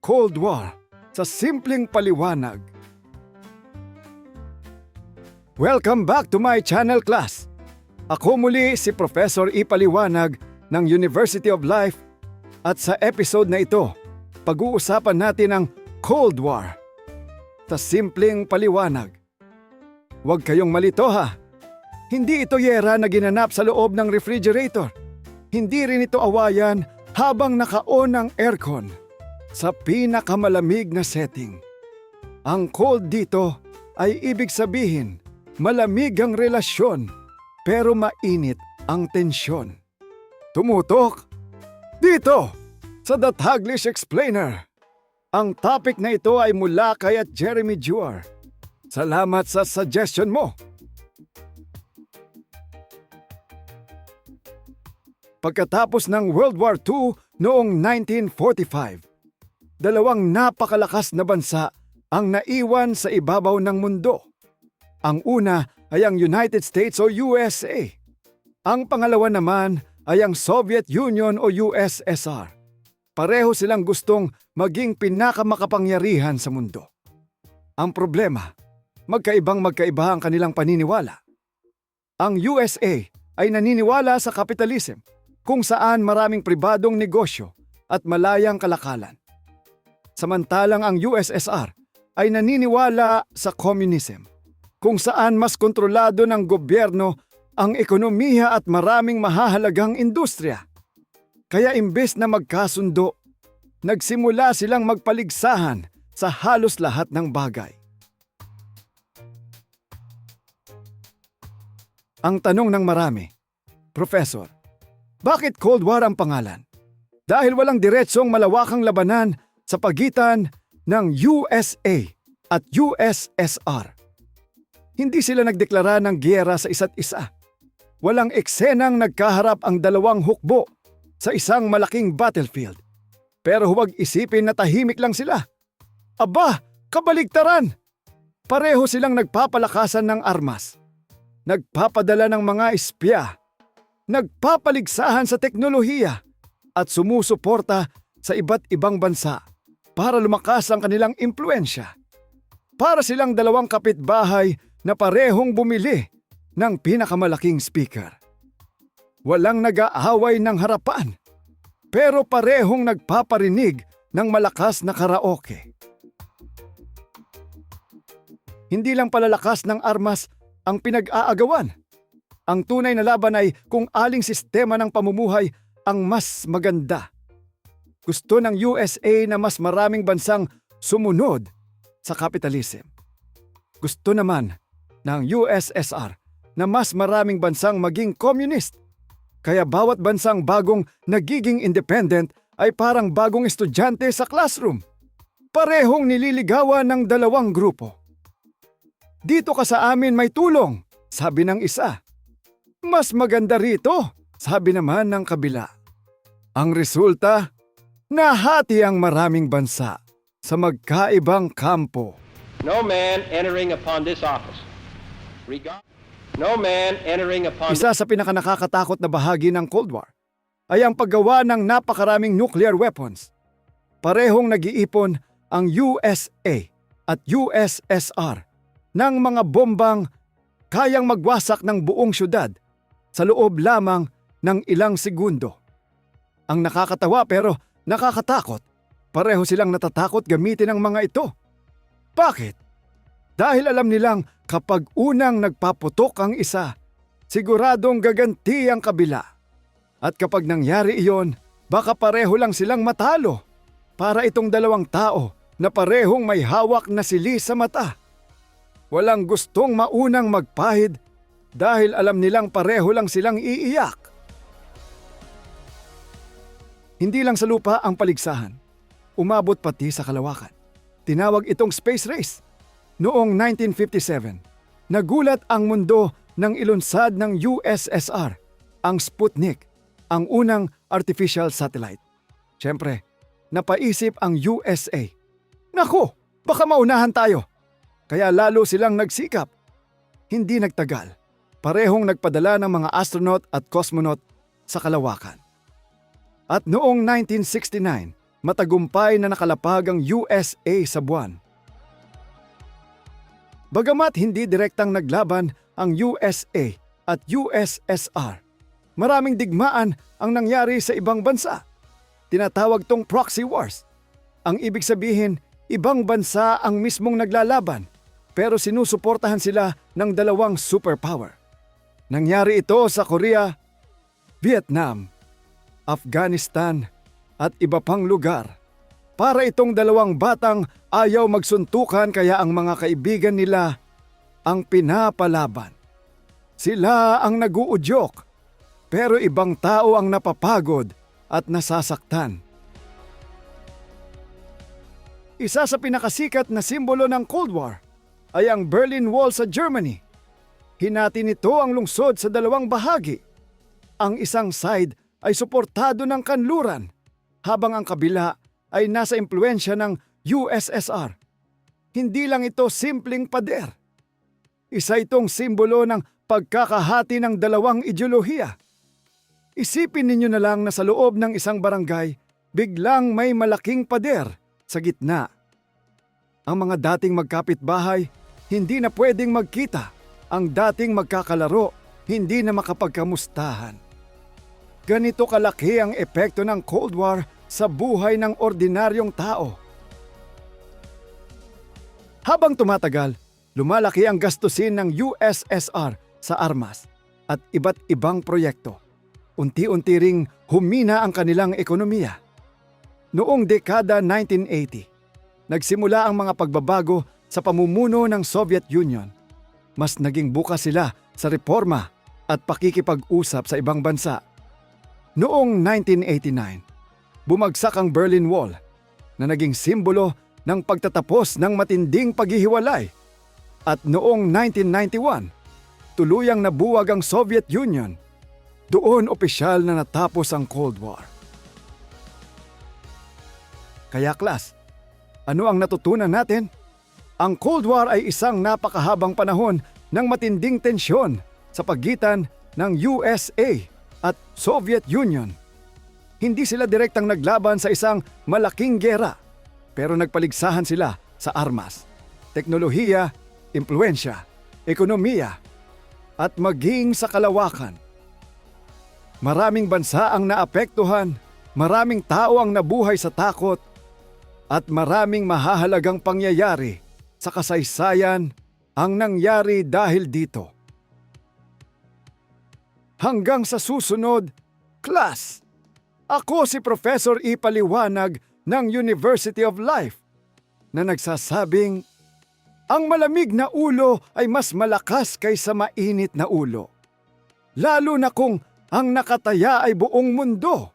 Cold War sa simpleng paliwanag. Welcome back to my channel, class. Ako muli si Professor Ipaliwanag ng University of Life at sa episode na ito, pag-uusapan natin ang Cold War sa simpleng paliwanag. Huwag kayong malito ha. Hindi ito yera na ginanap sa loob ng refrigerator. Hindi rin ito awayan habang naka-on ang aircon sa pinakamalamig na setting. Ang cold dito ay ibig sabihin malamig ang relasyon pero mainit ang tensyon. Tumutok dito sa The Taglish Explainer. Ang topic na ito ay mula kay Jeremy Juar. Salamat sa suggestion mo. Pagkatapos ng World War II noong 1945, dalawang napakalakas na bansa ang naiwan sa ibabaw ng mundo. Ang una ay ang United States o USA. Ang pangalawa naman ay ang Soviet Union o USSR. Pareho silang gustong maging pinakamakapangyarihan sa mundo. Ang problema, magkaiba ang kanilang paniniwala. Ang USA ay naniniwala sa kapitalism, kung saan maraming pribadong negosyo at malayang kalakalan. Samantalang ang USSR ay naniniwala sa communism, kung saan mas kontrolado ng gobyerno ang ekonomiya at maraming mahahalagang industriya. Kaya imbes na magkasundo, nagsimula silang magpaligsahan sa halos lahat ng bagay. Ang tanong ng marami, Professor, bakit Cold War ang pangalan? Dahil walang diretsong malawakang labanan sa pagitan ng USA at USSR. Hindi sila nagdeklara ng giyera sa isa't isa. Walang eksenang nagkaharap ang dalawang hukbo sa isang malaking battlefield. Pero huwag isipin na tahimik lang sila. Aba, kabaligtaran! Pareho silang nagpapalakasan ng armas. Nagpapadala ng mga espya. Nagpapaligsahan sa teknolohiya at sumusuporta sa iba't ibang bansa para lumakas ang kanilang impluensya. Para silang dalawang kapitbahay na parehong bumili ng pinakamalaking speaker. Walang nag-aaway ng harapan, pero parehong nagpaparinig ng malakas na karaoke. Hindi lang palalakas ng armas ang pinag-aagawan. Ang tunay na laban ay kung aling sistema ng pamumuhay ang mas maganda. Gusto ng USA na mas maraming bansang sumunod sa kapitalism. Gusto naman ng USSR na mas maraming bansang maging communist. Kaya bawat bansang bagong nagiging independent ay parang bagong estudyante sa classroom. Parehong nililigawan ng dalawang grupo. Dito ka sa amin may tulong, sabi ng isa. Mas maganda rito, sabi naman ng kabila. Ang resulta, nahati ang maraming bansa sa magkaibang kampo. No man entering upon this office. No man entering upon Isa sa pinakanakakatakot na bahagi ng Cold War ay ang paggawa ng napakaraming nuclear weapons. Parehong nag-iipon ang USA at USSR ng mga bombang kayang magwasak ng buong syudad sa loob lamang ng ilang segundo. Ang nakakatawa pero nakakatakot, pareho silang natatakot gamitin ang mga ito. Bakit? Dahil alam nilang kapag unang nagpaputok ang isa, siguradong gaganti ang kabila. At kapag nangyari iyon, baka pareho lang silang matalo. Para itong dalawang tao na parehong may hawak na sili sa mata. Walang gustong maunang magpahid dahil alam nilang pareho lang silang iiyak. Hindi lang sa lupa ang paligsahan, umabot pati sa kalawakan. Tinawag itong space race. Noong 1957, nagulat ang mundo nang ilunsad ng USSR ang Sputnik, ang unang artificial satellite. Siyempre, napaisip ang USA. Naku, baka maunahan tayo. Kaya lalo silang nagsikap. Hindi nagtagal. Parehong nagpadala ng mga astronaut at cosmonaut sa kalawakan. At noong 1969, matagumpay na nakalapag ang USA sa buwan. Bagamat hindi direktang naglaban ang USA at USSR, maraming digmaan ang nangyari sa ibang bansa. Tinatawag tong proxy wars. Ang ibig sabihin, ibang bansa ang mismong naglalaban pero sinusuportahan sila ng dalawang superpower. Nangyari ito sa Korea, Vietnam, Afghanistan at iba pang lugar. Para itong dalawang batang ayaw magsuntukan kaya ang mga kaibigan nila ang pinapalaban. Sila ang naguudyok, pero ibang tao ang napapagod at nasasaktan. Isa sa pinakasikat na simbolo ng Cold War ay ang Berlin Wall sa Germany. Hinati nito ang lungsod sa dalawang bahagi. Ang isang side ay suportado ng kanluran, habang ang kabila ay nasa impluensya ng USSR. Hindi lang ito simpleng pader. Isa itong simbolo ng pagkakahati ng dalawang ideolohiya. Isipin ninyo na lang na sa loob ng isang barangay, biglang may malaking pader sa gitna. Ang mga dating magkapitbahay, hindi na pwedeng magkita. Ang dating magkakalaro, hindi na makapagkamustahan. Ganito kalaki ang epekto ng Cold War sa buhay ng ordinaryong tao. Habang tumatagal, lumalaki ang gastusin ng USSR sa armas at iba't ibang proyekto. Unti-unti ring humina ang kanilang ekonomiya. Noong dekada 1980, nagsimula ang mga pagbabago sa pamumuno ng Soviet Union. Mas naging bukas sila sa reforma at pakikipag-usap sa ibang bansa. Noong 1989, bumagsak ang Berlin Wall na naging simbolo ng pagtatapos ng matinding paghihiwalay. At noong 1991, tuluyang nabuwag ang Soviet Union. Doon opisyal na natapos ang Cold War. Kaya class, ano ang natutunan natin? Ang Cold War ay isang napakahabang panahon ng matinding tensyon sa pagitan ng USA at Soviet Union. Hindi sila direktang naglaban sa isang malaking gera, pero nagpaligsahan sila sa armas, teknolohiya, impluensya, ekonomiya, at maging sa kalawakan. Maraming bansa ang naapektuhan, maraming tao ang nabuhay sa takot, at maraming mahahalagang pangyayari sa kasaysayan ang nangyari dahil dito. Hanggang sa susunod, class! Ako si Professor E. Paliwanag ng University of Life na nagsasabing, ang malamig na ulo ay mas malakas kaysa mainit na ulo. Lalo na kung ang nakataya ay buong mundo.